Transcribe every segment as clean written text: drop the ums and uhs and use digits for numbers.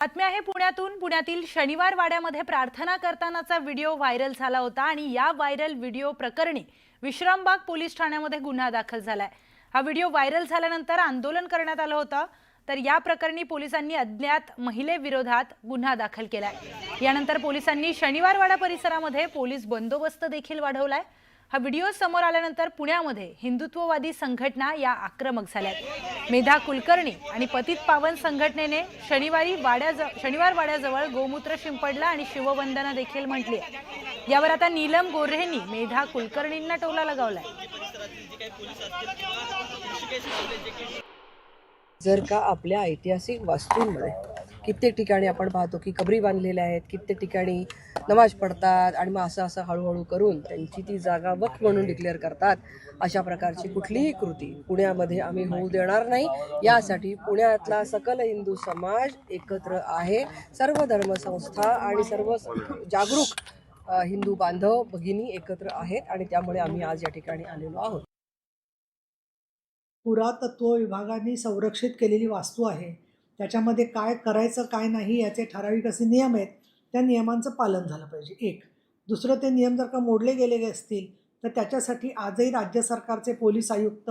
बातमी आहे पुण्यातून। पुण्यातील शनिवार वाड्यामध्ये प्रार्थना करतानाचा व्हिडिओ व्हायरल झाला होता आणि या व्हायरल व्हिडिओ प्रकरणी विश्रामबाग पोलीस ठाण्यामध्ये गुन्हा दाखल झालाय। हा व्हिडिओ व्हायरल झाल्यानंतर आंदोलन करण्यात आलं होतं, तर या प्रकरणी पोलिसांनी अज्ञात महिलेविरोधात गुन्हा दाखल केलाय। यानंतर पोलिसांनी शनिवार वाडा परिसरामध्ये पोलीस बंदोबस्त देखील वाढवलाय। हा व्हिडिओ समोर आल्यानंतर पुण्यामध्ये हिंदुत्ववादी संघटना या आक्रमक झाल्यात। मेधा कुलकर्णी आणि पतित पावन संघटनेने शनिवार वाड्याजवळ गोमूत्र शिंपडला आणि शिववंदना देखील म्हटली आहे। यावर आता नीलम गोऱ्हेंनी मेधा कुलकर्णींना टोला लगावलाय। जर का आपल्या ऐतिहासिक वास्तूंमध्ये कित्येक ठिकाणी आपण पाहतो की कबरी बांधलेल्या आहेत, कित्येक ठिकाणी नमाज पडतात आणि मग असं हळूहळू करून त्यांची ती जागा वक्फ म्हणून डिक्लेअर करतात। अशा प्रकारची कुठलीही कृती पुण्यामध्ये आम्ही होऊ देणार नाही। यासाठी पुण्यातला सकल हिंदू समाज एकत्र आहे। सर्व धर्मसंस्था आणि सर्व जागरूक हिंदू बांधव भगिनी एकत्र आहेत आणि त्यामुळे आम्ही आज या ठिकाणी आलेलो आहोत। पुरातत्व विभागाने संरक्षित केलेली वास्तू आहे, त्याच्यामध्ये काय करायचं काय नाही याचे ठराविक असे नियम आहेत। त्या नियमांचं पालन झालं पाहिजे। एक दुसरं, ते नियम जर का मोडले गेलेले असतील तर त्याच्यासाठी आजही राज्य सरकारचे पोलीस आयुक्त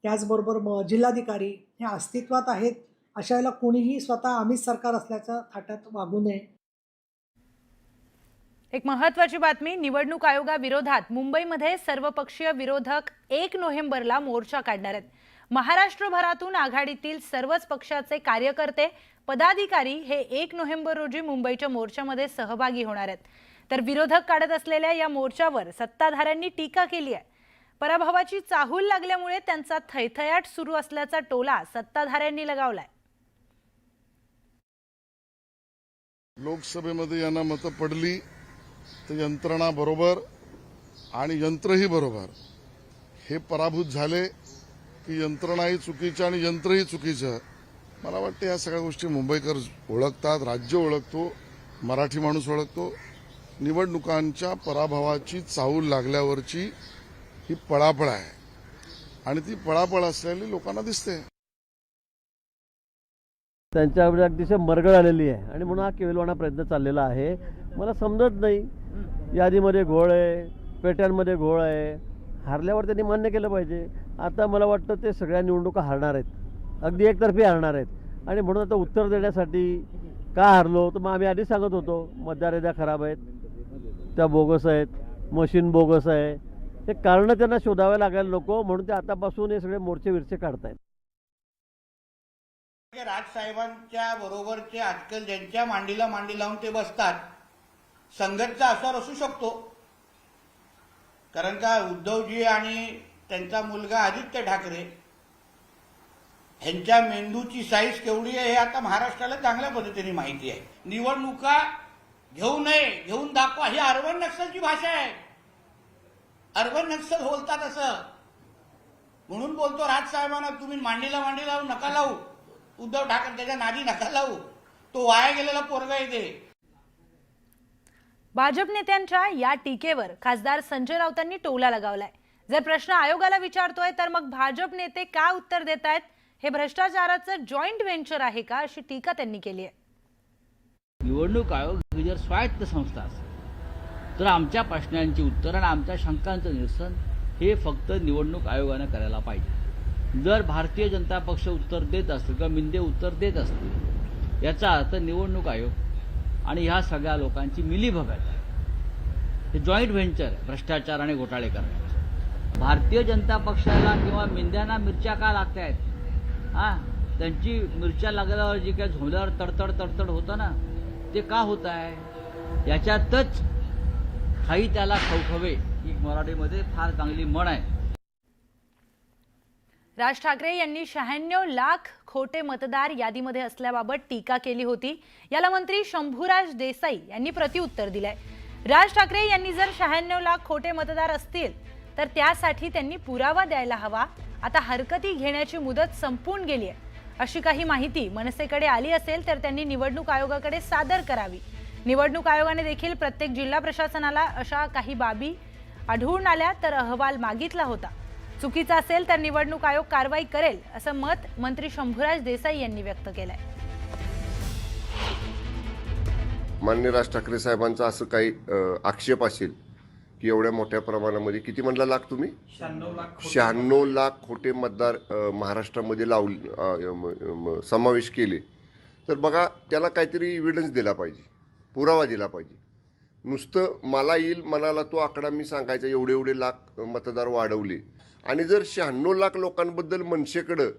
त्याचबरोबर जिल्हाधिकारी हे अस्तित्वात आहेत। अशा वेळेला कोणीही स्वतः आम्हीच सरकार असल्याच्या थाटात वागू नये। एक महत्त्वाची बातमी, निवडणूक आयोगाविरोधात मुंबईमध्ये सर्वपक्षीय विरोधक 1 नोव्हेंबरला मोर्चा काढणार आहेत। महाराष्ट्रभरातून आघाडीतील सर्वच पक्षाचे कार्यकर्ते पदाधिकारी हे 1 नोव्हेंबर रोजी मुंबईच्या मोर्चामध्ये सहभागी होणार आहेत। तर विरोधक काढत असलेल्या या मोर्चावर सत्ताधाऱ्यांनी टीका केली आहे। पराभवाची चाहूल लागल्यामुळे त्यांचा थैथयाट सुरू असल्याचा टोला सत्ताधाऱ्यांनी लगावलाय। लोकसभेमध्ये यांना मतं पडली तर यंत्रणा बरोबर आणि यंत्रही बरोबर हे पराभूत झाले की यंत्रणाही चुकीचं आणि यंत्रही चुकीचं। मला वाटतं या सगळ्या गोष्टी मुंबईकर ओळखतात, राज्य ओळखतो, मराठी माणूस ओळखतो। निवडणुकांच्या पराभवाची चाहूल लागल्यावरची ही पळापळ आहे आणि ती पळापळ असलेली लोकांना दिसते। त्यांच्यावर अगदीच मरगळ आलेली आहे आणि म्हणून हा केविलवाणा प्रयत्न चाललेला आहे। मला समजत नाही, यादीमध्ये घोळ आहे, पेट्यांमध्ये घोळ आहे। हारल्यावर त्यांनी मान्य केलं पाहिजे। आता मला वाटतं ते सगळ्या निवडणुका हारणार आहेत, अगदी एकतर्फी हारणार आहेत आणि म्हणून आता उत्तर देण्यासाठी का हारलो तर मग आम्ही आधी सांगत होतो मतदार खराब आहेत, त्या बोगस आहेत, मशीन बोगस आहे। हे कारणं त्यांना शोधावे लागेल नको, म्हणून ते आतापासून हे सगळे मोर्चे विरचे काढतायत। राजसाहेबांच्या बरोबरचे आजकाल ज्यांच्या मांडीला मांडी लावून ते बसतात, संघटचा आसार असू शकतो। कारण का उद्धवजी आणि त्यांचा मुलगा आदित्य ठाकरे ह्यांच्या मेंदूची साईज केवढी आहे हे आता महाराष्ट्राला चांगल्या पद्धतीने माहिती आहे। निवडणुका घेऊ नये, घेऊन दाखवा ही अर्बन नक्षलची भाषा आहे। अर्बन नक्षल बोलतात असं, म्हणून बोलतो राजसाहेबांना तुम्ही मांडीला मांडी लावू नका लावू, उद्धव ठाकरे त्याच्या नादी नका लावू, तो वाया गेलेला पोरगा येते। भाजप नेत्यांच्या या टीकेवर खासदार संजय राऊतांनी टोला लगावलाय। जर प्रश्न आयोगाला विचारतोय तर मग भाजप नेते का उत्तर देत आहेत? हे भ्रष्टाचाराचं जॉईंट व्हेंचर आहे का, अशी टीका त्यांनी केली आहे। निवडणूक आयोग ही जर स्वायत्त संस्था असेल तर आमच्या प्रश्नांची उत्तर आणि आमच्या शंकांचं निरसन हे फक्त निवडणूक आयोगाने करायला पाहिजे। जर भारतीय जनता पक्ष उत्तर देत असतील किंवा मिंदे उत्तर देत असतील, याचा अर्थ निवडणूक आयोग आणि ह्या सगळ्या लोकांची मिलीभगत आहे। हे जॉईंट व्हेंचर आहे भ्रष्टाचार आणि घोटाळे करण्याचं। भारतीय जनता पक्षाला किंवा मिंद्यांना मिरच्या का लागत आहेत? त्यांची मिरच्या लागल्यावर जी काही झोल्यावर तडतड तडतड होतं ना, ते का होत आहे? याच्यातच खाई त्याला खवखवे, ही मराठीमध्ये फार चांगली म्हण आहे। राज ठाकरे यांनी 96 लाख खोटे मतदार यादीमध्ये असल्याबाबत टीका केली होती। याला मंत्री शंभूराज देसाई यांनी प्रत्युत्तर दिलंय। राज ठाकरे यांनी जर 96 लाख खोटे मतदार असतील तर त्यासाठी त्यांनी पुरावा द्यायला हवा। आता हरकती घेण्याची मुदत संपून गेली आहे, अशी काही माहिती मनसेकडे आली असेल तर त्यांनी निवडणूक आयोगाकडे सादर करावी। निवडणूक आयोगाने देखील प्रत्येक जिल्हा प्रशासनाला अशा काही बाबी आढळून आल्या तर अहवाल मागितला होता। चुकीचा असेल तर निवडणूक आयोग कारवाई करेल, असं मत मंत्री शंभूराज देसाई यांनी व्यक्त केलंय। माननीय राज ठाकरे साहेबांचा असं काही आक्षेप असेल की एवढ्या मोठ्या प्रमाणामध्ये किती म्हणला लाख तुम्ही 96 लाख खोटे मतदार महाराष्ट्रामध्ये समावेश केले, तर बघा त्याला काहीतरी एव्हिडन्स दिला पाहिजे, पुरावा दिला पाहिजे. नुसतं मला येईल मनाला तो आकडा मी सांगायचा एवढे लाख मतदार वाढवले, आणि जर 96 लाख लोकांबद्दल मनसेकडं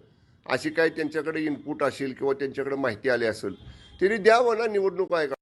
अशी काही त्यांच्याकडे इनपुट असेल किंवा त्यांच्याकडे माहिती आली असेल, त्यांनी द्यावं ना निवडणूक आयोगाला.